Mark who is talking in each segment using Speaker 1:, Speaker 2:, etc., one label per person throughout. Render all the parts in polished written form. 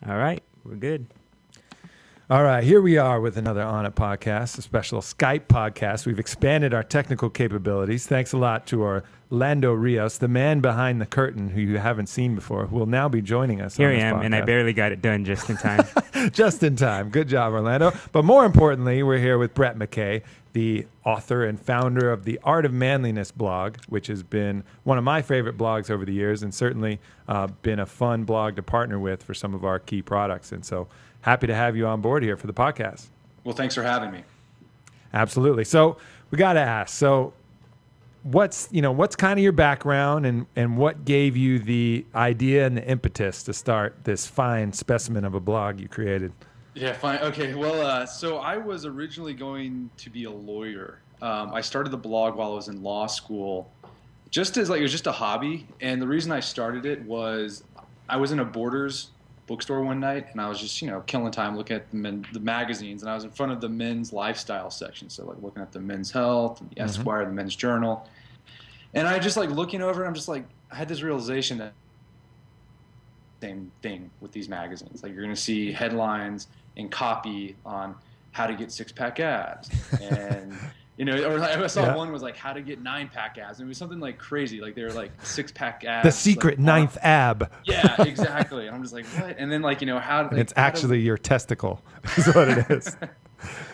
Speaker 1: All right, we're good.
Speaker 2: All right, here we are with another Onnit podcast, a special Skype podcast. We've expanded our technical capabilities. Thanks a lot to Orlando Rios, the man behind the curtain who you haven't seen before, who will now be joining us
Speaker 1: Here
Speaker 2: on
Speaker 1: I
Speaker 2: this
Speaker 1: am,
Speaker 2: podcast.
Speaker 1: and I barely got it done just in time.
Speaker 2: Just in time. Good job, Orlando. But more importantly, we're here with Brett McKay, the author and founder of the Art of Manliness blog, which has been one of my favorite blogs over the years and certainly been a fun blog to partner with for some of our key products. And so happy to have you on board here for the podcast.
Speaker 3: Well, thanks for having me.
Speaker 2: Absolutely. So we got to ask, so what's kind of your background and what gave you the idea and the impetus to start this fine specimen of a blog you created?
Speaker 3: Yeah, fine. Okay. Well, so I was originally going to be a lawyer. I started the blog while I was in law school, just as it was just a hobby. And the reason I started it was I was in a Borders bookstore one night, and I was just killing time looking at the magazines, and I was in front of the men's lifestyle section, so like looking at the Men's Health, the Esquire, the Men's Journal, and I just looking over, and I'm just I had this realization that same thing with these magazines. You're going to see headlines and copy on how to get six-pack abs, and or I saw one was how to get 9-pack abs, and it was something crazy, they were six-pack abs.
Speaker 2: The secret ninth ab.
Speaker 3: Yeah, exactly. And I'm just what? And then how?
Speaker 2: And it's actually your testicle, is what it is.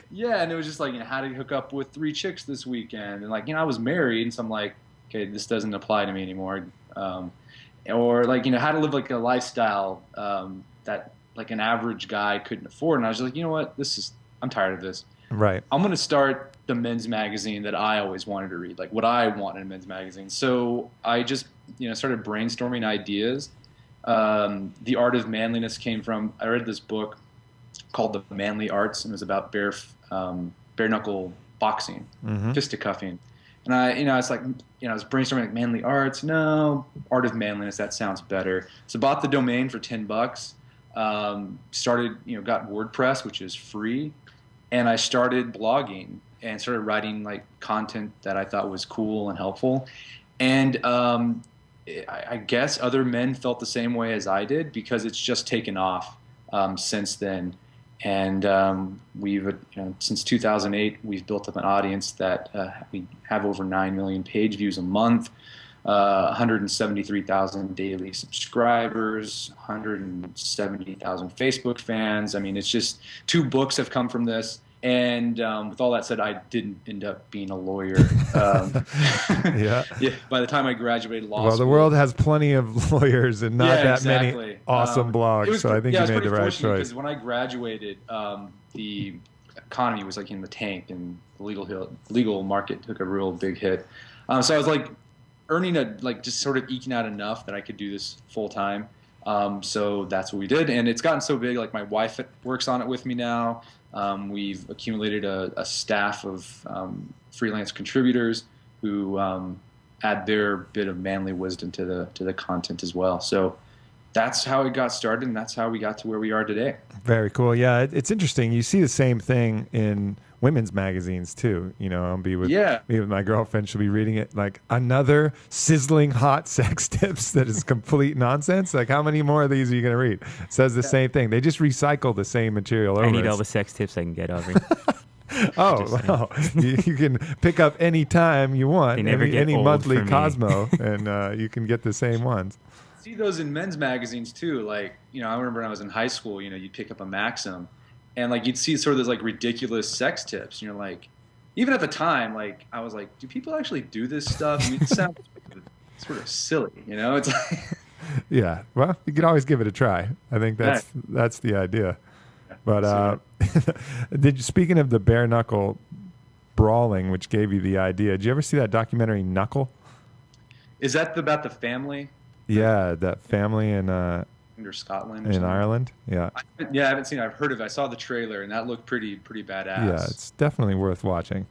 Speaker 3: Yeah, and it was just how to hook up with 3 chicks this weekend, and I was married, and so I'm okay, this doesn't apply to me anymore. Or how to live a lifestyle that an average guy couldn't afford, and I was just you know what, I'm tired of this.
Speaker 2: Right.
Speaker 3: I'm going to start the men's magazine that I always wanted to read, what I want in a men's magazine. So I just, started brainstorming ideas. The Art of Manliness came from, I read this book called The Manly Arts, and it was about bare knuckle boxing, fisticuffing. And I was I was brainstorming manly arts. No, Art of Manliness, that sounds better. So bought the domain for $10. Started, got WordPress, which is free. And I started blogging and started writing content that I thought was cool and helpful. And I guess other men felt the same way as I did, because it's just taken off since then. And we've since 2008, we've built up an audience that we have over 9 million page views a month, 173,000 daily subscribers, 170,000 Facebook fans. I mean, it's just 2 books have come from this. And with all that said, I didn't end up being a lawyer. Yeah. By the time I graduated law school.
Speaker 2: Well, the world has plenty of lawyers and not that many awesome blogs, so I think you made the right choice.
Speaker 3: Because when I graduated, the economy was in the tank, and the legal market took a real big hit. So I was earning just sort of eking out enough that I could do this full time. So that's what we did, and it's gotten so big. My wife works on it with me now. We've accumulated a staff of freelance contributors who add their bit of manly wisdom to the content as well. So that's how it got started, and that's how we got to where we are today.
Speaker 2: Very cool. Yeah, it's interesting. You see the same thing in women's magazines too. I'll be with my girlfriend. She'll be reading it another sizzling hot sex tips that is complete nonsense. How many more of these are you going to read? It says the same thing. They just recycle the same material over.
Speaker 1: I need all the sex tips I can get, Aubrey.
Speaker 2: Oh, well, you can pick up any time you want, any monthly Cosmo, and you can get the same ones.
Speaker 3: See those in men's magazines too. I remember when I was in high school, you'd pick up a Maxim, and you'd see sort of those ridiculous sex tips. And you're even at the time, I was do people actually do this stuff? I mean, it sounds sort of silly, It's
Speaker 2: yeah. Well, you can always give it a try. I think that's the idea. But speaking of the bare knuckle brawling, which gave you the idea, did you ever see that documentary Knuckle?
Speaker 3: Is that about the family?
Speaker 2: Yeah, that family in
Speaker 3: Scotland,
Speaker 2: in Ireland. Yeah.
Speaker 3: I haven't seen it. I've heard of it. I saw the trailer, and that looked pretty badass.
Speaker 2: Yeah, it's definitely worth watching.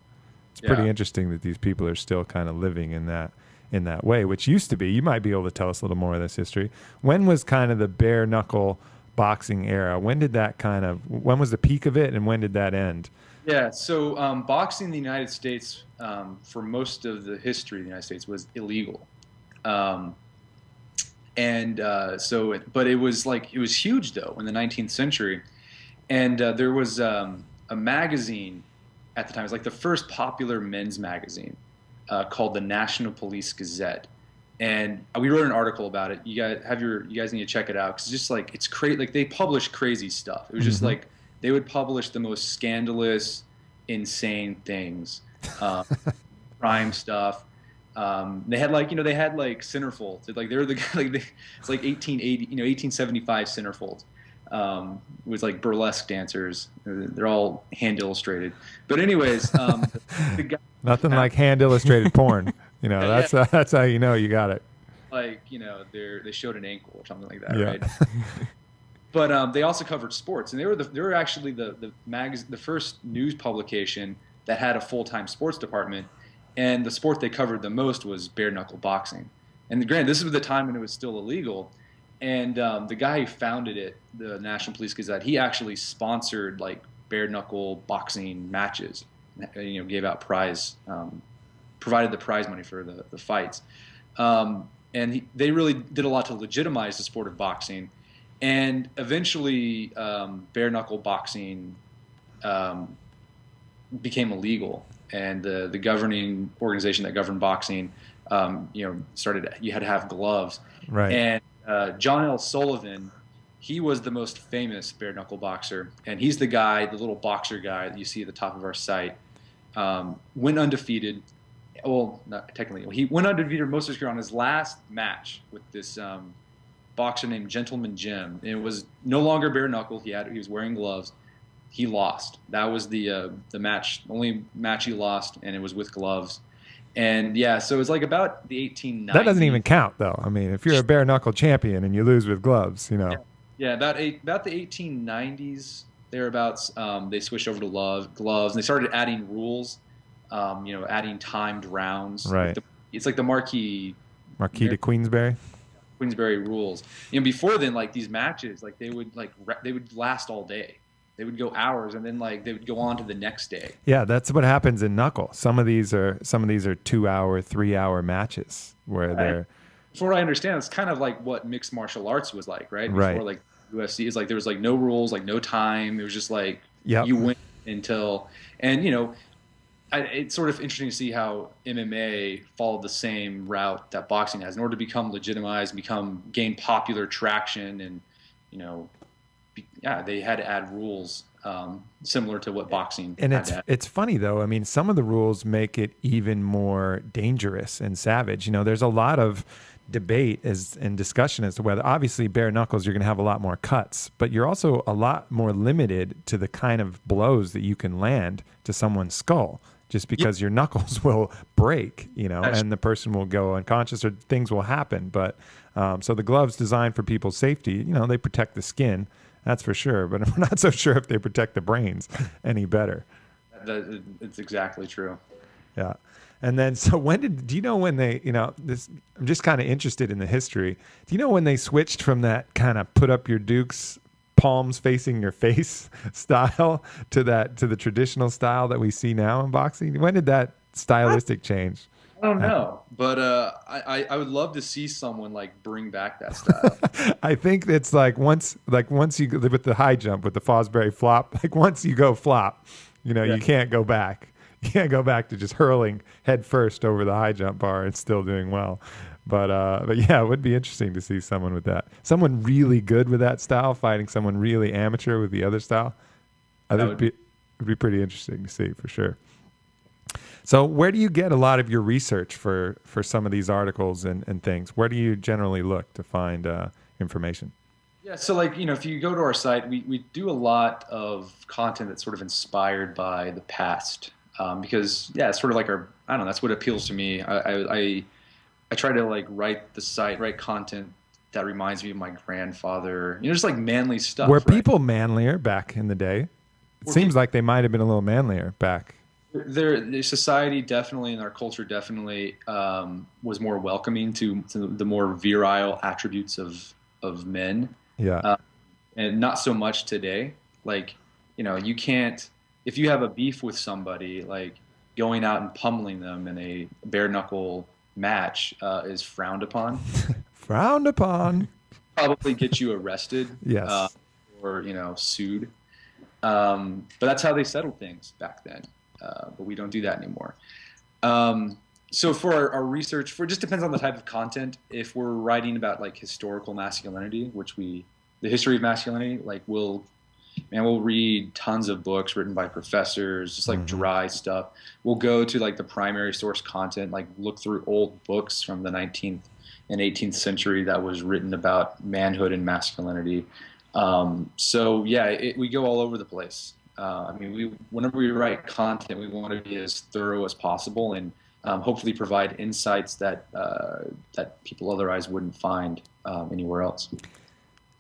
Speaker 2: It's pretty interesting that these people are still kind of living in that way, which used to be. You might be able to tell us a little more of this history. When was kind of the bare knuckle boxing era? When was the peak of it, and when did that end?
Speaker 3: Yeah, so boxing in the United States, for most of the history of the United States, was illegal. And but it was huge though in the 19th century. And there was a magazine at the time. It was like the first popular men's magazine called the National Police Gazette. And we wrote an article about it. You guys need to check it out because just like it's crazy. Like they published crazy stuff. It was just like they would publish the most scandalous, insane things, crime stuff. They had centerfolds. They were it's like 1880, 1875 centerfolds. It was like burlesque dancers. They're all hand illustrated. But anyways, the guy
Speaker 2: Nothing like hand illustrated porn. That's how you know you got it.
Speaker 3: They showed an ankle or something like that,
Speaker 2: Yeah.
Speaker 3: right? But they also covered sports, and they were actually the first news publication that had a full-time sports department. And the sport they covered the most was bare knuckle boxing. And granted, this was the time when it was still illegal. And the guy who founded it, the National Police Gazette, he actually sponsored like bare knuckle boxing matches. Gave out provided the prize money for the fights. And they really did a lot to legitimize the sport of boxing. And eventually, bare knuckle boxing became illegal. And the governing organization that governed boxing, started. You had to have gloves.
Speaker 2: Right.
Speaker 3: And John L. Sullivan, he was the most famous bare knuckle boxer, and he's the little boxer guy that you see at the top of our site. Went undefeated. Well, not technically, he went undefeated most of his career on his last match with this boxer named Gentleman Jim. And it was no longer bare knuckle. He was wearing gloves. He lost. That was the only match he lost, and it was with gloves. And yeah, so it was like about the 1890s.
Speaker 2: That doesn't even count, though. I mean, if you're a bare knuckle champion and you lose with gloves,
Speaker 3: Yeah, about the 1890s thereabouts, they switched over to gloves, and they started adding rules. Adding timed rounds.
Speaker 2: Right.
Speaker 3: It's like the Marquis
Speaker 2: de Queensberry
Speaker 3: rules. Before then, like these matches, like they would last all day. They would go hours, and then they would go on to the next day.
Speaker 2: Yeah, that's what happens in Knuckle. Some of these are 2-hour, 3-hour matches where they're.
Speaker 3: From what I understand, it's kind of like what mixed martial arts was like, right? Before,
Speaker 2: Right.
Speaker 3: like UFC is like there was like no rules, like no time. It was just like
Speaker 2: Yep.
Speaker 3: you win until, and it's sort of interesting to see how MMA followed the same route that boxing has in order to become legitimized, gain popular traction, and they had to add rules similar to what boxing.
Speaker 2: And
Speaker 3: had to add.
Speaker 2: it's funny though. I mean, some of the rules make it even more dangerous and savage. There's a lot of debate and discussion as to whether, obviously, bare knuckles, you're going to have a lot more cuts, but you're also a lot more limited to the kind of blows that you can land to someone's skull. Just because your knuckles will break, and the person will go unconscious or things will happen. But so the gloves designed for people's safety, they protect the skin, that's for sure. But I'm not so sure if they protect the brains any better.
Speaker 3: It's exactly true.
Speaker 2: Yeah. And then, so do you know when they, this, I'm just kind of interested in the history. Do you know when they switched from that kind of put up your dukes, palms facing your face style to the traditional style that we see now in boxing? When did that stylistic change?
Speaker 3: I don't know, but I would love to see someone bring back that style.
Speaker 2: I think it's once you go with the high jump with the Fosbury flop, once you go flop, you can't go back. You can't go back to just hurling head first over the high jump bar and still doing well. But yeah, it would be interesting to see someone with that. Someone really good with that style fighting someone really amateur with the other style. I think it would be pretty interesting to see for sure. So where do you get a lot of your research for some of these articles and things? Where do you generally look to find information?
Speaker 3: Yeah, so if you go to our site, we do a lot of content that's sort of inspired by the past. Because it's sort of like that's what appeals to me. I try to write content that reminds me of my grandfather. Just manly stuff.
Speaker 2: Were people manlier back in the day? It seems like they might have been a little manlier back.
Speaker 3: The society definitely, and our culture definitely was more welcoming to the more virile attributes of men.
Speaker 2: Yeah.
Speaker 3: And not so much today. You can't, if you have a beef with somebody, going out and pummeling them in a bare knuckle match is frowned upon.
Speaker 2: Frowned upon.
Speaker 3: Probably get you arrested.
Speaker 2: Yes.
Speaker 3: Or sued. But that's how they settled things back then. But we don't do that anymore. So for our research, it just depends on the type of content. If we're writing about like historical masculinity, the history of masculinity, like we'll read tons of books written by professors, just like dry stuff. We'll go to like the primary source content, like look through old books from the 19th and 18th century that was written about manhood and masculinity. So yeah, we go all over the place. Whenever we write content, we want to be as thorough as possible and hopefully provide insights that people otherwise wouldn't find anywhere else.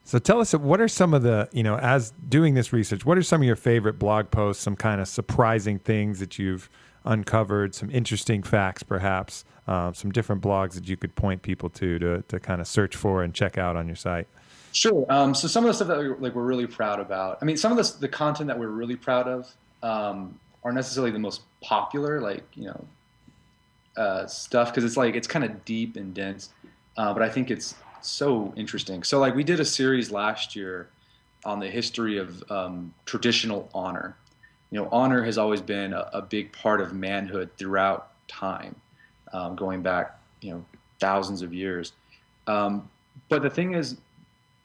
Speaker 2: So tell us, what are some of the, as doing this research, what are some of your favorite blog posts, some kind of surprising things that you've uncovered, some interesting facts perhaps, some different blogs that you could point people to kind of search for and check out on your site?
Speaker 3: Sure. So some of the stuff that we're really proud about, some of the content that we're really proud of aren't necessarily the most popular, stuff, because it's kind of deep and dense, but I think it's so interesting. So like we did a series last year on the history of traditional honor. Honor has always been a big part of manhood throughout time, going back thousands of years. But the thing is,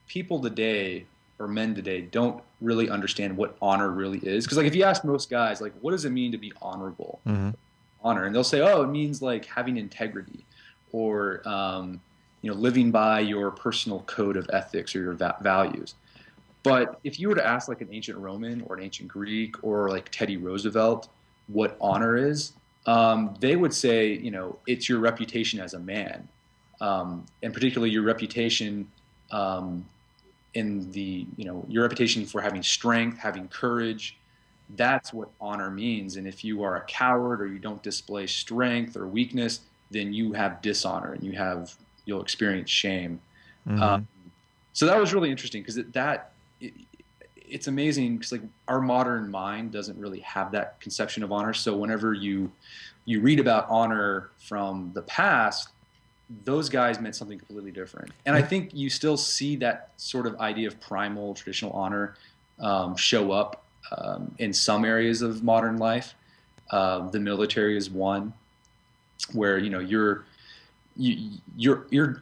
Speaker 3: people today, or men today, don't really understand what honor really is. Because like if you ask most guys, like, what does it mean to be honorable? Honor, and they'll say, oh, it means like having integrity, or living by your personal code of ethics or your values. But if you were to ask like an ancient Roman or an ancient Greek or like Teddy Roosevelt what honor is, they would say, it's your reputation as a man, and particularly your reputation your reputation for having strength, having courage. That's what honor means. And if you are a coward or you don't display strength or weakness, then you have dishonor and you'll experience shame. So that was really interesting because it's amazing because like our modern mind doesn't really have that conception of honor. So whenever you read about honor from the past, those guys meant something completely different. And I think you still see that sort of idea of primal traditional honor show up in some areas of modern life. The military is one where you're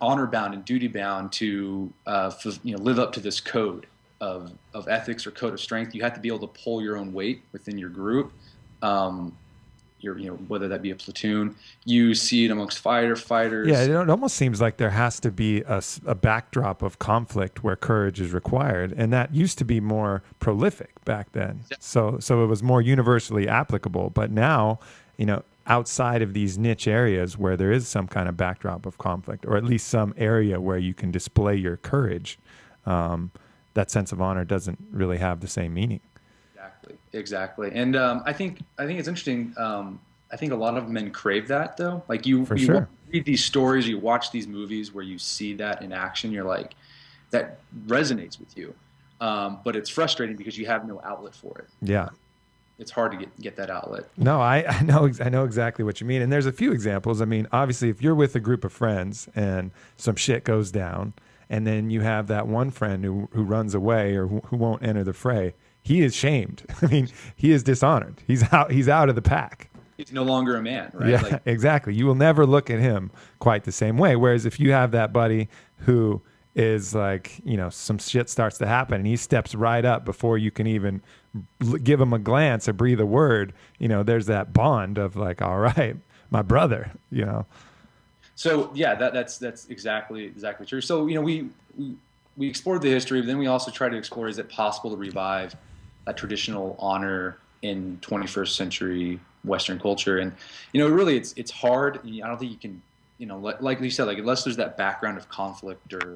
Speaker 3: honor bound and duty bound to live up to this code of ethics or code of strength. You have to be able to pull your own weight within your group. Whether that be a platoon, you see it amongst fighters.
Speaker 2: Yeah, it almost seems like there has to be a backdrop of conflict where courage is required, and that used to be more prolific back then. So it was more universally applicable. But now, outside of these niche areas where there is some kind of backdrop of conflict, or at least some area where you can display your courage, that sense of honor doesn't really have the same meaning.
Speaker 3: Exactly. And I think it's interesting. I think a lot of men crave that, though. Like you read these stories, you watch these movies where you see that in action. You're like, that resonates with you. But it's frustrating because you have no outlet for it.
Speaker 2: Yeah.
Speaker 3: It's hard to get that outlet.
Speaker 2: No, I know exactly what you mean. And there's a few examples. Obviously, if you're with a group of friends and some shit goes down, and then you have that one friend who runs away or who won't enter the fray, he is shamed. He is dishonored. He's out of the pack.
Speaker 3: He's no longer a man, right?
Speaker 2: Yeah, exactly. You will never look at him quite the same way. Whereas if you have that buddy who is like, some shit starts to happen and he steps right up before you can even give him a glance or breathe a word, there's that bond of like, all right, my brother,
Speaker 3: So yeah, that's exactly true. So, we explored the history, but then we also try to explore, is it possible to revive that traditional honor in 21st century Western culture? And, really it's hard. I don't think you can, like you said, like unless there's that background of conflict or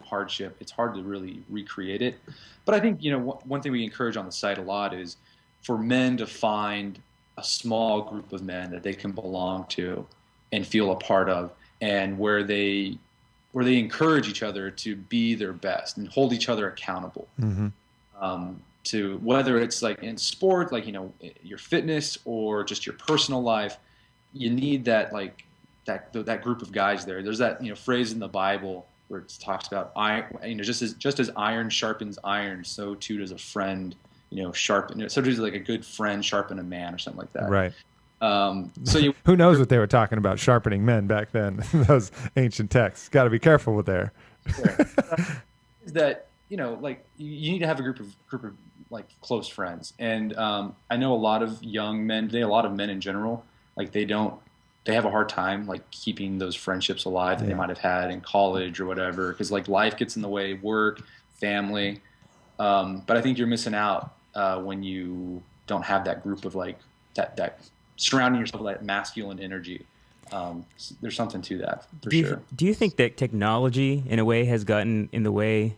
Speaker 3: hardship, it's hard to really recreate it. But I think, one thing we encourage on the site a lot is for men to find a small group of men that they can belong to and feel a part of, and where they encourage each other to be their best and hold each other accountable. To whether it's like in sport, like your fitness, or just your personal life, you need that like that group of guys there. There's that phrase in the Bible where it talks about iron, just as iron sharpens iron, so too does a friend sharpen. So does like a good friend sharpen a man or something like that.
Speaker 2: Right.
Speaker 3: So
Speaker 2: who knows what they were talking about sharpening men back then? Those ancient texts. Got to be careful with there.
Speaker 3: Is that like you need to have a group of like close friends, and I know a lot of young men, a lot of men in general, like they have a hard time like keeping those friendships alive that they might have had in college or whatever, because like life gets in the way, work, family. But I think you're missing out when you don't have that group of like that surrounding yourself with that masculine energy. There's something to that for sure.
Speaker 1: Do you think that technology in a way has gotten in the way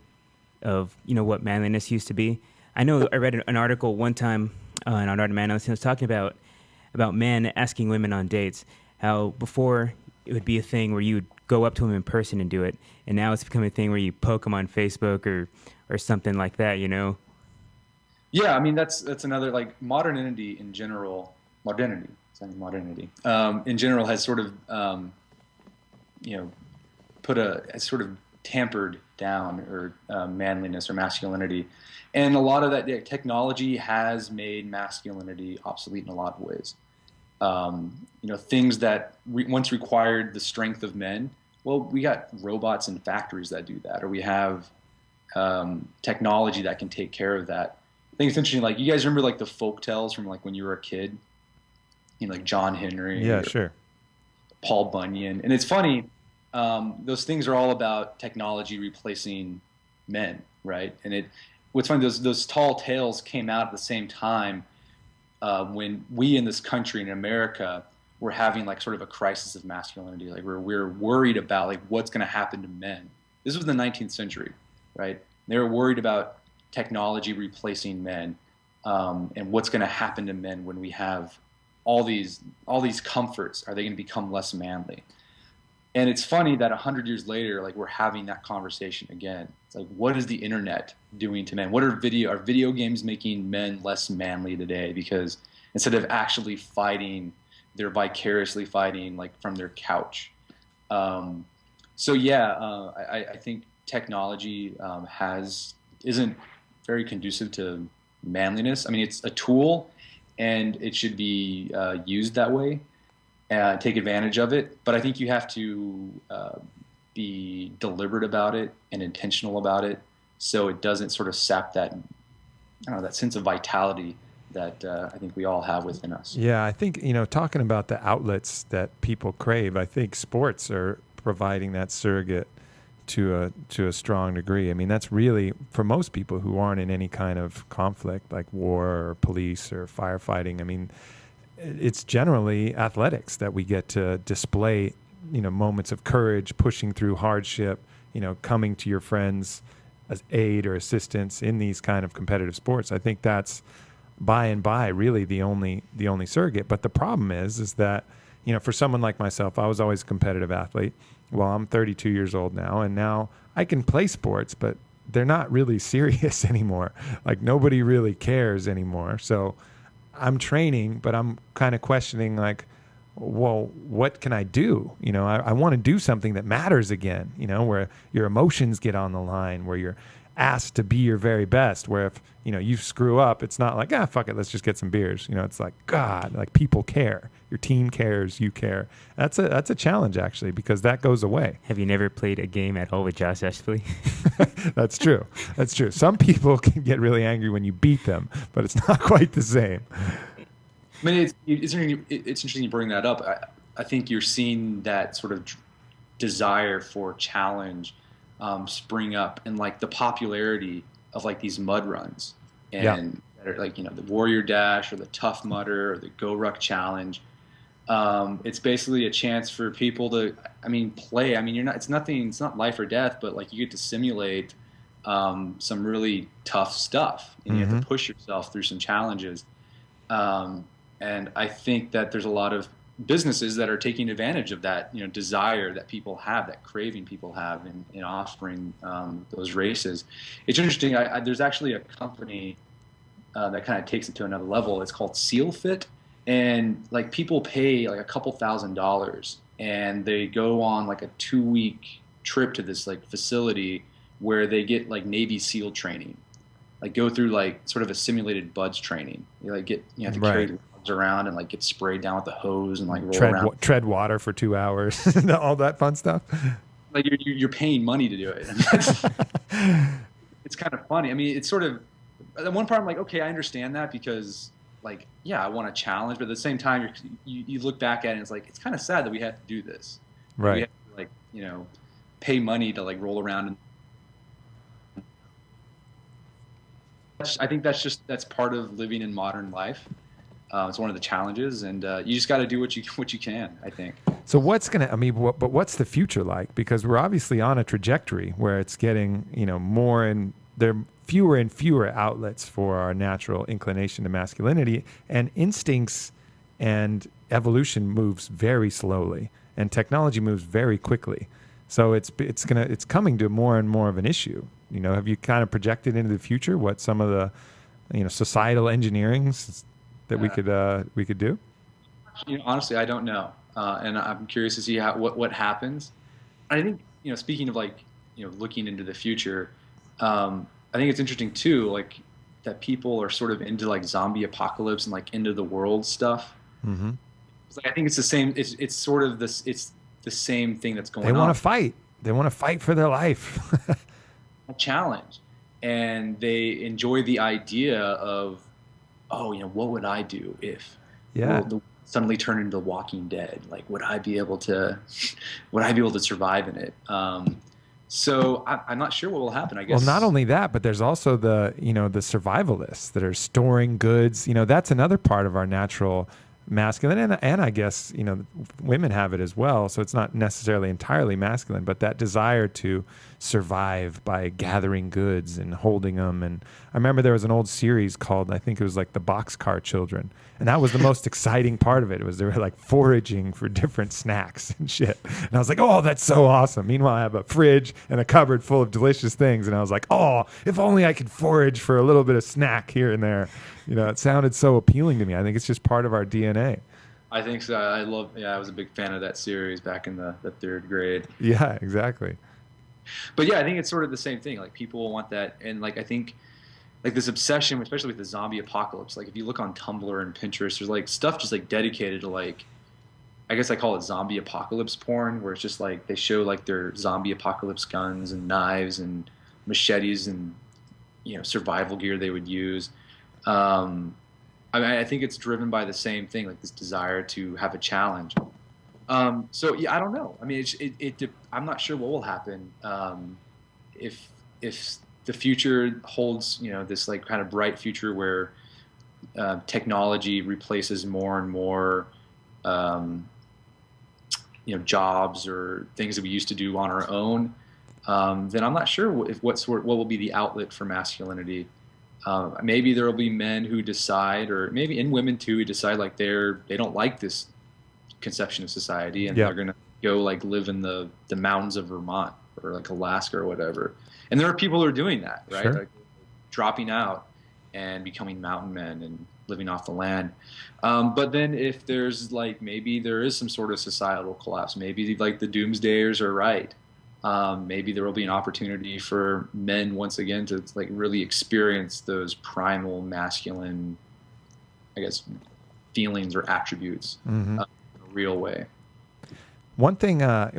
Speaker 1: of what manliness used to be? I know I read an article one time on Art of Manliness, and it was talking about men asking women on dates. How before it would be a thing where you would go up to them in person and do it, and now it's becoming a thing where you poke them on Facebook or something like that.
Speaker 3: Yeah, I mean that's another like modernity in general. Modernity in general has sort of has sort of tampered down or manliness or masculinity, and a lot of that technology has made masculinity obsolete in a lot of ways. Things that once required the strength of men. Well, we got robots in factories that do that, or we have technology that can take care of that. I think it's interesting. Like, you guys remember like the folk tales from like when you were a kid, like John Henry,
Speaker 2: yeah, sure,
Speaker 3: Paul Bunyan, and it's funny. Those things are all about technology replacing men, right? And what's funny, those tall tales came out at the same time when we in this country in America were having like sort of a crisis of masculinity. Like we're worried about like what's going to happen to men. This was the 19th century, right? They were worried about technology replacing men, and what's going to happen to men when we have all these comforts. Are they going to become less manly? And it's funny that 100 years later, like we're having that conversation again. It's like, what is the internet doing to men? Are video games making men less manly today? Because instead of actually fighting, they're vicariously fighting like from their couch. I think technology isn't very conducive to manliness. I mean, it's a tool, and it should be used that way. Take advantage of it, but I think you have to be deliberate about it and intentional about it, so it doesn't sort of sap that sense of vitality that I think we all have within us.
Speaker 2: Yeah, I think talking about the outlets that people crave, I think sports are providing that surrogate to a strong degree. I mean, that's really for most people who aren't in any kind of conflict like war or police or firefighting. I mean, it's generally athletics that we get to display, moments of courage, pushing through hardship, coming to your friends as aid or assistance in these kind of competitive sports. I think that's by and by really the only surrogate. But the problem is that, for someone like myself, I was always a competitive athlete. Well, I'm 32 years old now, and now I can play sports, but they're not really serious anymore. Like, nobody really cares anymore. So I'm training, but I'm kind of questioning like, well, what can I do? I want to do something that matters again, where your emotions get on the line, where you're asked to be your very best, where if, you screw up, it's not like, fuck it, let's just get some beers. It's like, God, like people care. Your team cares, you care. That's a challenge actually, because that goes away.
Speaker 1: Have you never played a game at all with Josh Espley?
Speaker 2: That's true. Some people can get really angry when you beat them, but it's not quite the same.
Speaker 3: I mean, it's interesting you bring that up. I think you're seeing that sort of desire for challenge spring up, and like the popularity of like these mud runs, and that are like the Warrior Dash or the Tough Mudder or the Go Ruck Challenge. It's basically a chance for people to, play. It's not life or death, but like you get to simulate some really tough stuff, and you have to push yourself through some challenges. And I think that there's a lot of businesses that are taking advantage of that, desire that people have, that craving people have in offering those races. It's interesting. There's actually a company that kind of takes it to another level. It's called Seal Fit, and like people pay like a couple $1,000 and they go on like a 2 week trip to this like facility where they get like Navy SEAL training, like go through like sort of a simulated buds training. You like you have to carry
Speaker 2: Right.
Speaker 3: logs around and like get sprayed down with the hose and like roll
Speaker 2: Tread
Speaker 3: around.
Speaker 2: tread water for 2 hours, all that fun stuff.
Speaker 3: Like you're paying money to do it. And it's kind of funny. I mean, it's sort of at one part I'm like, okay, I understand that because like, yeah, I want a challenge, but at the same time, you look back at it and it's like, it's kind of sad that we have to do this. We
Speaker 2: Right.
Speaker 3: have to like, pay money to like roll around. And I think that's part of living in modern life. It's one of the challenges, and you just got to do what you can, I think.
Speaker 2: So but what's the future like? Because we're obviously on a trajectory where it's getting, more, and there are fewer and fewer outlets for our natural inclination to masculinity, and instincts and evolution moves very slowly, and technology moves very quickly. So it's coming to more and more of an issue. Have you kind of projected into the future what some of the, societal engineering that we could do?
Speaker 3: Honestly, I don't know, and I'm curious to see what happens. I think speaking of like looking into the future, I think it's interesting too, like that people are sort of into like zombie apocalypse and like end of the world stuff.
Speaker 2: Mm-hmm.
Speaker 3: It's like I think it's the same. It's sort of this. It's the same thing that's going
Speaker 2: They
Speaker 3: on.
Speaker 2: want to fight. They want to fight for their life.
Speaker 3: A challenge, and they enjoy the idea of, oh, what would I do if
Speaker 2: Yeah.
Speaker 3: world suddenly turned into Walking Dead? Like, would I be able to survive in it? So I'm not sure what will happen. I guess.
Speaker 2: Well, not only that, but there's also the survivalists that are storing goods. That's another part of our natural masculine, and I guess women have it as well. So it's not necessarily entirely masculine, but that desire to survive by gathering goods and holding them. And I remember there was an old series called, I think it was like the Boxcar Children, and that was the most exciting part of it. Was they were like foraging for different snacks and shit. And I was like, oh, that's so awesome. Meanwhile, I have a fridge and a cupboard full of delicious things, and I was like, oh, if only I could forage for a little bit of snack here and there. It sounded so appealing to me. I think it's just part of our DNA.
Speaker 3: I think so. I was a big fan of that series back in the third grade.
Speaker 2: Yeah, exactly.
Speaker 3: But yeah, I think it's sort of the same thing. Like people want that, and like I think like this obsession, especially with the zombie apocalypse. Like if you look on Tumblr and Pinterest, there's like stuff just like dedicated to like, I guess I call it zombie apocalypse porn, where it's just like they show like their zombie apocalypse guns and knives and machetes and survival gear they would use. I think it's driven by the same thing, like this desire to have a challenge. So yeah, I don't know. I mean, I'm not sure what will happen if the future holds, this like kind of bright future where technology replaces more and more, jobs or things that we used to do on our own. Then I'm not sure what will be the outlet for masculinity. Maybe there will be men who decide, or maybe in women too, who decide like they don't like this conception of society, and they're gonna go like live in the mountains of Vermont or like Alaska or whatever. And there are people who are doing that, right?
Speaker 2: Sure.
Speaker 3: Like dropping out and becoming mountain men and living off the land. But then if there's like maybe there is some sort of societal collapse, maybe like the doomsdayers are right. Maybe there will be an opportunity for men once again to like really experience those primal masculine, I guess, feelings or attributes in a real way.
Speaker 2: One thing that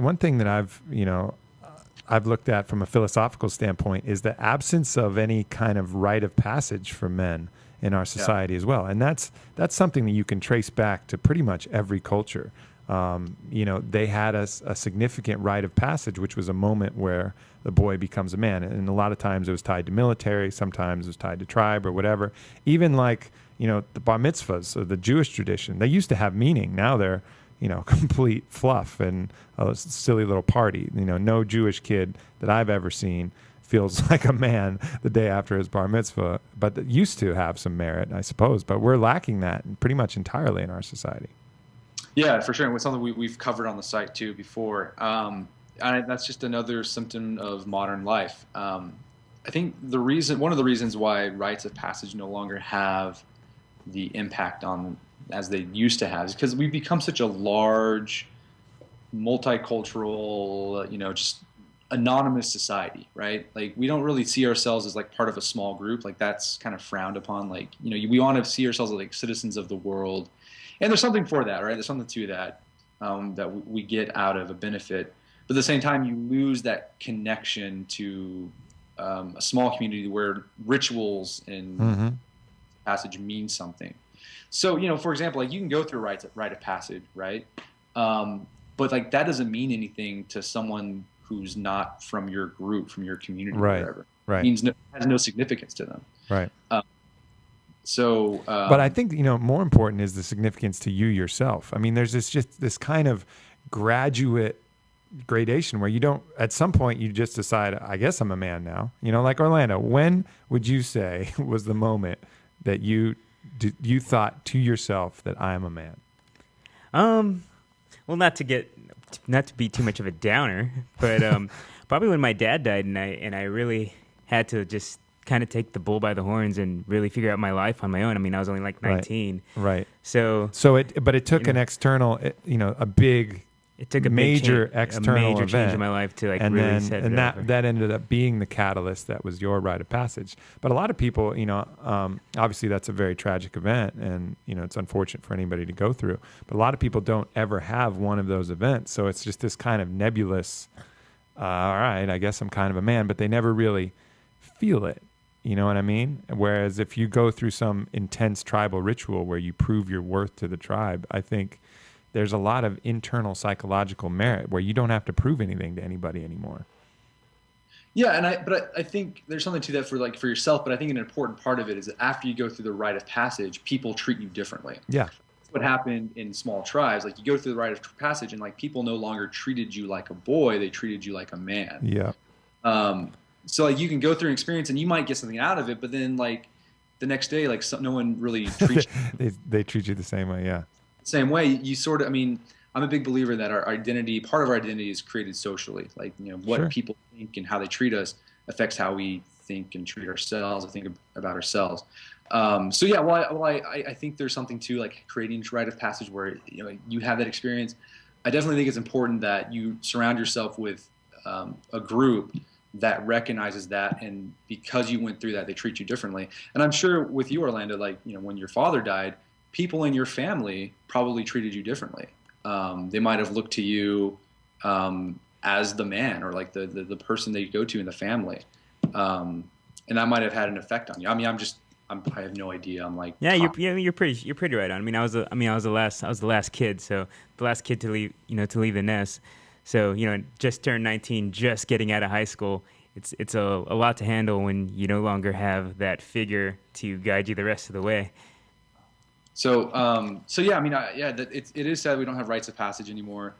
Speaker 2: I've looked at from a philosophical standpoint is the absence of any kind of rite of passage for men in our society as well, and that's something that you can trace back to pretty much every culture. They had a significant rite of passage, which was a moment where the boy becomes a man. And a lot of times it was tied to military, sometimes it was tied to tribe or whatever. Even like, the bar mitzvahs, or the Jewish tradition, they used to have meaning. Now they're, complete fluff and a silly little party. No Jewish kid that I've ever seen feels like a man the day after his bar mitzvah, but that used to have some merit, I suppose. But we're lacking that pretty much entirely in our society.
Speaker 3: Yeah, for sure. And it's something we've covered on the site too before. And that's just another symptom of modern life. I think one of the reasons why rites of passage no longer have the impact on as they used to have is because we've become such a large multicultural, just anonymous society, right? Like we don't really see ourselves as like part of a small group. Like that's kind of frowned upon. Like, we want to see ourselves as like citizens of the world. And there's something for that, right? There's something to that, that we get out of a benefit. But at the same time, you lose that connection to a small community where rituals and passage mean something. So, for example, like you can go through a rite of passage, right? But like that doesn't mean anything to someone who's not from your group, from your community, or whatever.
Speaker 2: Right.
Speaker 3: It has no significance to them.
Speaker 2: Right.
Speaker 3: But
Speaker 2: I think, more important is the significance to you yourself. I mean, there's just this kind of graduate gradation where you don't, at some point you just decide, I guess I'm a man now, like Orlando. When would you say was the moment that you thought to yourself that I am a man?
Speaker 1: Well, not to be too much of a downer, but probably when my dad died, and I really had to just kind of take the bull by the horns and really figure out my life on my own. I mean, I was only like 19.
Speaker 2: Right.
Speaker 1: So
Speaker 2: it took an external, a big,
Speaker 1: it took a
Speaker 2: major
Speaker 1: big
Speaker 2: external event
Speaker 1: change in my life to like
Speaker 2: and
Speaker 1: really
Speaker 2: then,
Speaker 1: set
Speaker 2: and
Speaker 1: it
Speaker 2: that
Speaker 1: over.
Speaker 2: that ended up being the catalyst that was your rite of passage. But a lot of people, obviously that's a very tragic event, and it's unfortunate for anybody to go through. But a lot of people don't ever have one of those events, so it's just this kind of nebulous. All right, I guess I'm kind of a man, but they never really feel it. You know what I mean? Whereas if you go through some intense tribal ritual where you prove your worth to the tribe, I think there's a lot of internal psychological merit where you don't have to prove anything to anybody anymore.
Speaker 3: Yeah, but I think there's something to that for yourself. But I think an important part of it is that after you go through the rite of passage, people treat you differently.
Speaker 2: Yeah,
Speaker 3: that's what happened in small tribes. Like you go through the rite of passage, and like people no longer treated you like a boy; they treated you like a man.
Speaker 2: Yeah.
Speaker 3: So like you can go through an experience, and you might get something out of it, but then like the next day, like no one really treats you.
Speaker 2: they treat you the same way. Yeah.
Speaker 3: Same way, you sort of, I mean, I'm a big believer that our identity, part of our identity is created socially. Like, what
Speaker 2: Sure.
Speaker 3: people think and how they treat us affects how we think and treat ourselves, I think about ourselves. So yeah, I think there's something to like creating a rite of passage where, you have that experience. I definitely think it's important that you surround yourself with a group that recognizes that, and because you went through that, they treat you differently. And I'm sure with you, Orlando, like, when your father died, people in your family probably treated you differently. They might have looked to you as the man, or like the person they go to in the family, and that might have had an effect on you. I mean, I have no idea. I'm like,
Speaker 1: you're pretty right on. I mean, I was the last kid, so the last kid to leave the nest. So just turned 19, just getting out of high school. It's a lot to handle when you no longer have that figure to guide you the rest of the way.
Speaker 3: So yeah, I mean, it is sad we don't have rites of passage anymore,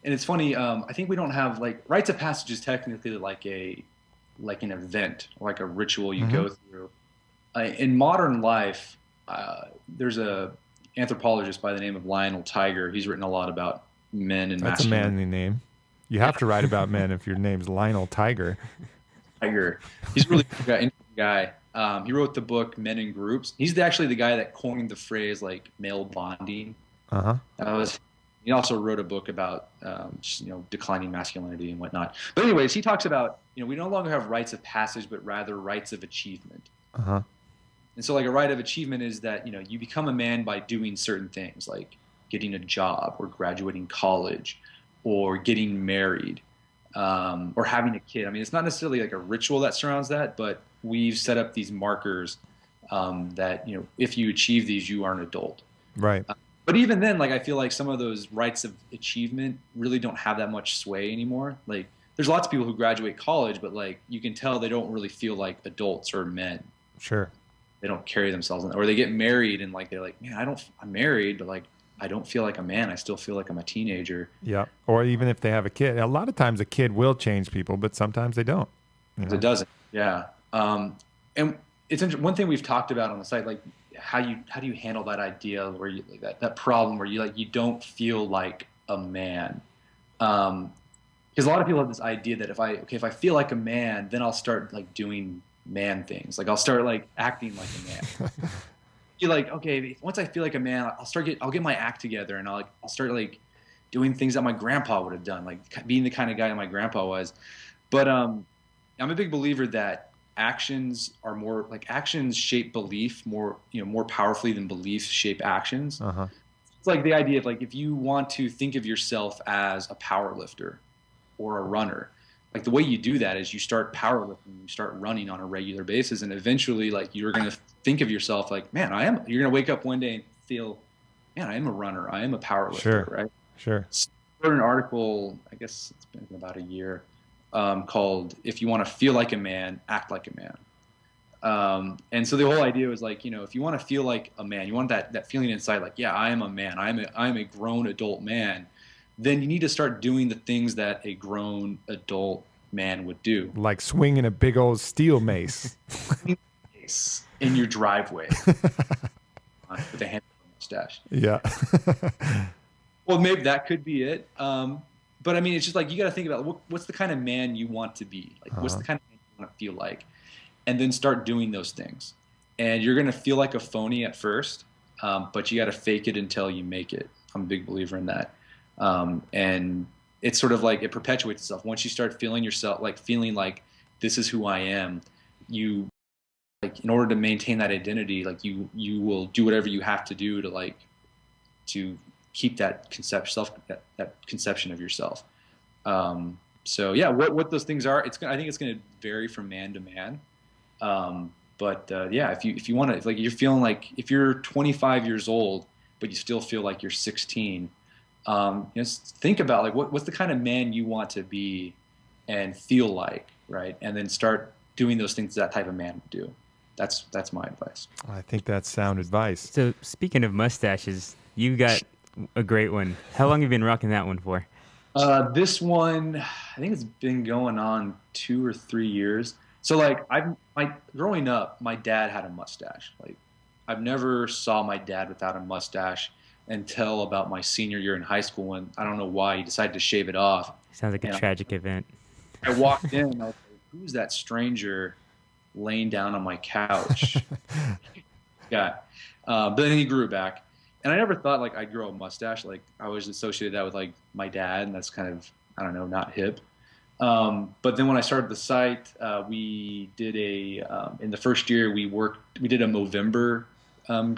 Speaker 3: and it's funny. I think we don't have like rites of passage is technically like an event, like a ritual you go through. In modern life, there's a anthropologist by the name of Lionel Tiger. He's written a lot about men and
Speaker 2: That's a
Speaker 3: masculinity.
Speaker 2: manly name. You have to write about men if your name's Lionel Tiger.
Speaker 3: Tiger. He's a really interesting guy. He wrote the book Men in Groups. He's actually the guy that coined the phrase like male bonding. He also wrote a book about declining masculinity and whatnot. But anyways, he talks about we no longer have rites of passage, but rather rites of achievement. And so like a rite of achievement is that you become a man by doing certain things, like getting a job or graduating college or getting married or having a kid. I mean, it's not necessarily like a ritual that surrounds that, but we've set up these markers that if you achieve these, you are an adult.
Speaker 2: Right.
Speaker 3: But even then, like I feel like some of those rites of achievement really don't have that much sway anymore. Like there's lots of people who graduate college, but like you can tell they don't really feel like adults or men.
Speaker 2: Sure.
Speaker 3: They don't carry themselves or they get married and like they're like, man, I'm married, but like I don't feel like a man. I still feel like I'm a teenager.
Speaker 2: Yeah. Or even if they have a kid, a lot of times a kid will change people, but sometimes they don't.
Speaker 3: It doesn't. Yeah. And it's one thing we've talked about on the site, like how do you handle that idea where you like that problem where you don't feel like a man. Because a lot of people have this idea that if I feel like a man, then I'll start like doing man things. Like I'll start like acting like a man. You're like, okay, once I feel like a man, I'll get my act together and I'll start like doing things that my grandpa would have done, like being the kind of guy that my grandpa was. But I'm a big believer that actions shape belief more powerfully than beliefs shape actions.
Speaker 2: Uh-huh.
Speaker 3: It's like the idea of like if you want to think of yourself as a power lifter or a runner, like the way you do that is you start powerlifting, you start running on a regular basis, and eventually like you're gonna think of yourself like, man, you're gonna wake up one day and feel, man, I am a runner, I am a power lifter,
Speaker 2: Sure.
Speaker 3: right?
Speaker 2: Sure.
Speaker 3: So I wrote an article, I guess it's been about a year, called "If You Want to Feel Like a Man, Act Like a Man." And so the whole idea was like, if you want to feel like a man, you want that feeling inside, like, yeah, I am a man, I'm a grown adult man. Then you need to start doing the things that a grown adult man would do.
Speaker 2: Like swinging a big old steel mace.
Speaker 3: In your driveway with a hand mustache.
Speaker 2: Yeah.
Speaker 3: Well, maybe that could be it. But I mean, it's just like you got to think about what's the kind of man you want to be. Like, what's the kind of man you want to feel like, and then start doing those things. And you're gonna feel like a phony at first, but you got to fake it until you make it. I'm a big believer in that. And it's sort of like it perpetuates itself. Once you start feeling yourself, like feeling like this is who I am, you like in order to maintain that identity, like you will do whatever you have to do to keep that conception of yourself. So yeah, what those things are, I think it's going to vary from man to man. But yeah, if you want to, like, you're feeling like if you're 25 years old but you still feel like you're 16, think about like what's the kind of man you want to be and feel like, right? And then start doing those things that type of man would do. That's my advice.
Speaker 2: I think that's sound advice.
Speaker 1: So speaking of mustaches, you got a great one. How long have you been rocking that one for?
Speaker 3: This one, I think it's been going on 2 or 3 years. So like growing up, my dad had a mustache. Like I've never saw my dad without a mustache until about my senior year in high school, when I don't know why he decided to shave it off.
Speaker 1: Sounds like a tragic event.
Speaker 3: I walked in and I was like, who's that stranger laying down on my couch? Yeah. But then he grew it back. And I never thought like I'd grow a mustache. Like I always associated that with like my dad, and that's kind of, I don't know, not hip. But then when I started the site, we did in the first year we did a Movember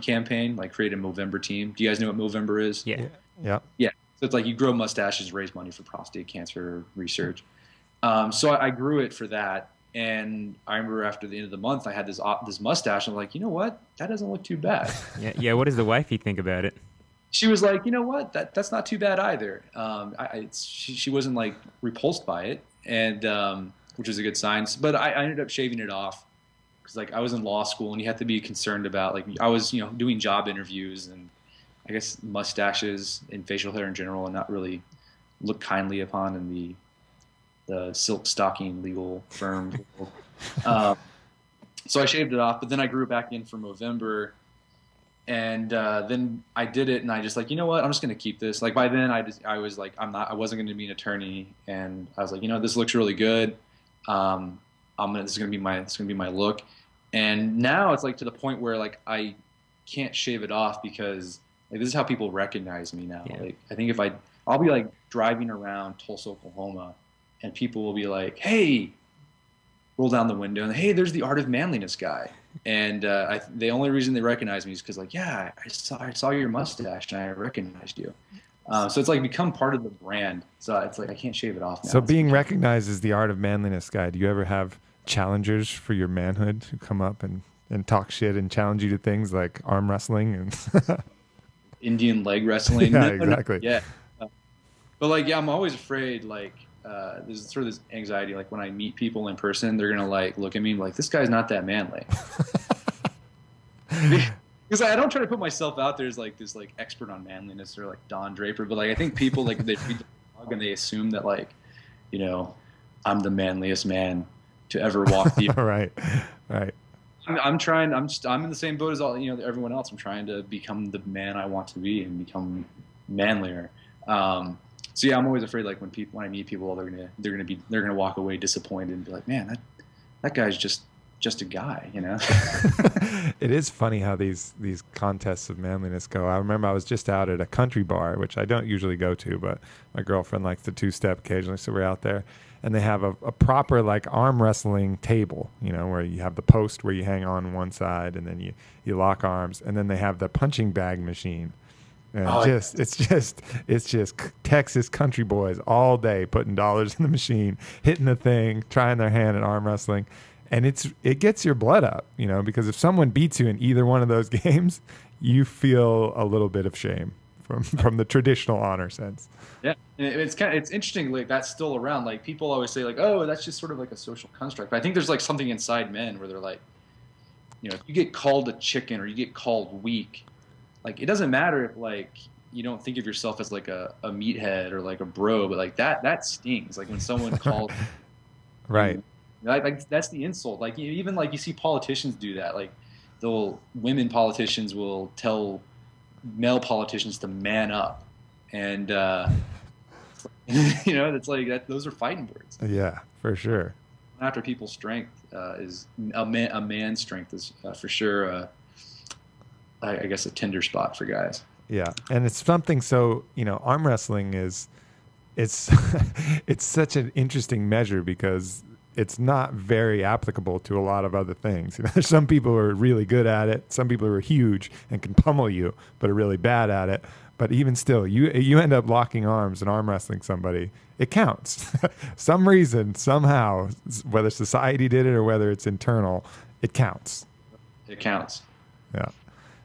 Speaker 3: campaign, like create a Movember team. Do you guys know what Movember is?
Speaker 1: Yeah.
Speaker 2: Yeah.
Speaker 3: Yeah. So it's like you grow mustaches, raise money for prostate cancer research. So I grew it for that. And I remember after the end of the month, I had this mustache. I'm like, you know what? That doesn't look too bad.
Speaker 1: Yeah. What does the wifey think about it?
Speaker 3: She was like, you know what? That's not too bad either. She wasn't like repulsed by it, and which is a good sign. But I ended up shaving it off because like I was in law school, and you have to be concerned about, like, I was doing job interviews, and I guess mustaches and facial hair in general are not really looked kindly upon in the silk stocking legal firm. So I shaved it off, but then I grew it back in for Movember. And then I did it, and I just like, you know what? I'm just gonna keep this. Like by then, I was like, I wasn't gonna be an attorney, and I was like, this looks really good. This is gonna be my look. And now it's like to the point where like I can't shave it off because like this is how people recognize me now. Yeah. Like I think I'll be like driving around Tulsa, Oklahoma, and people will be like, hey, roll down the window, and hey, there's the Art of Manliness guy. And the only reason they recognize me is because like, yeah, I saw your mustache and I recognized you. So it's like become part of the brand. So it's like I can't shave it off now.
Speaker 2: So being recognized as the Art of Manliness guy, do you ever have challengers for your manhood who come up and talk shit and challenge you to things like arm wrestling and
Speaker 3: Indian leg wrestling?
Speaker 2: Yeah, exactly.
Speaker 3: Yeah. But like, yeah, I'm always afraid, like, there's sort of this anxiety, like when I meet people in person, they're gonna like look at me like, this guy's not that manly. Because I don't try to put myself out there as like this like expert on manliness or like Don Draper, but like I think people like they read the blog and they assume that like, I'm the manliest man to ever walk the
Speaker 2: right.
Speaker 3: I'm in the same boat as all everyone else. I'm trying to become the man I want to be and become manlier. So yeah, I'm always afraid like when I meet people, they're gonna walk away disappointed and be like, man, that guy's just just a guy, you know?
Speaker 2: It is funny how these contests of manliness go. I remember I was just out at a country bar, which I don't usually go to, but my girlfriend likes to two-step occasionally, so we're out there. And they have a proper like arm wrestling table, you know, where you have the post where you hang on one side and then you lock arms. And then they have the punching bag machine. And it's just Texas country boys all day putting dollars in the machine, hitting the thing, trying their hand at arm wrestling. And it gets your blood up, you know, because if someone beats you in either one of those games, you feel a little bit of shame from the traditional honor sense.
Speaker 3: Yeah, and it's interesting, like that's still around. Like people always say, like, oh, that's just sort of like a social construct. But I think there's like something inside men where they're like, you know, if you get called a chicken or you get called weak, like it doesn't matter if like you don't think of yourself as like a meathead or like a bro, but like that stings. Like when someone calls,
Speaker 2: right.
Speaker 3: Like that's the insult. Like even like you see politicians do that. Like women politicians will tell male politicians to man up, and you know, it's like that. Those are fighting words.
Speaker 2: Yeah, for sure.
Speaker 3: After people's strength is a man's strength is for sure. I guess a tender spot for guys.
Speaker 2: Yeah, and it's something. So you know, arm wrestling it's it's such an interesting measure because it's not very applicable to a lot of other things. You know, there's some people who are really good at it. Some people who are huge and can pummel you, but are really bad at it. But even still, you end up locking arms and arm wrestling somebody. It counts. Some reason, somehow, whether society did it or whether it's internal, it counts.
Speaker 3: It counts.
Speaker 2: Yeah.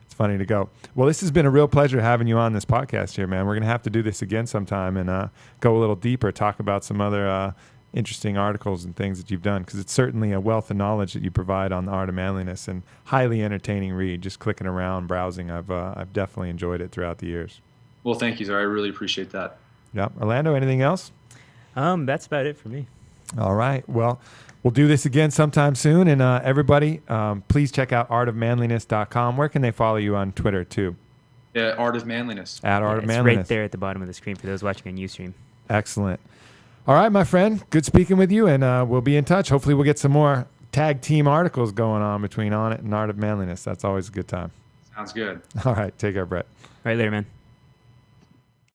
Speaker 2: It's funny to go. Well, this has been a real pleasure having you on this podcast here, man. We're going to have to do this again sometime and go a little deeper, talk about some other interesting articles and things that you've done, because it's certainly a wealth of knowledge that you provide on the Art of Manliness and highly entertaining read. Just clicking around, browsing, I've definitely enjoyed it throughout the years.
Speaker 3: Well, thank you, sir. I really appreciate that.
Speaker 2: Yeah. Orlando, anything else?
Speaker 1: That's about it for me.
Speaker 2: All right. Well, we'll do this again sometime soon. And everybody, please check out artofmanliness.com. Where can they follow you on Twitter too?
Speaker 3: Yeah, Art of Manliness.
Speaker 2: At Art of
Speaker 1: It's
Speaker 2: Manliness.
Speaker 1: right there at the bottom of the screen for those watching on Ustream.
Speaker 2: Excellent. All right, my friend. Good speaking with you, and we'll be in touch. Hopefully we'll get some more tag team articles going on between Onnit and Art of Manliness. That's always a good time.
Speaker 3: Sounds good.
Speaker 2: All right. Take care, Brett.
Speaker 1: All right, later, man.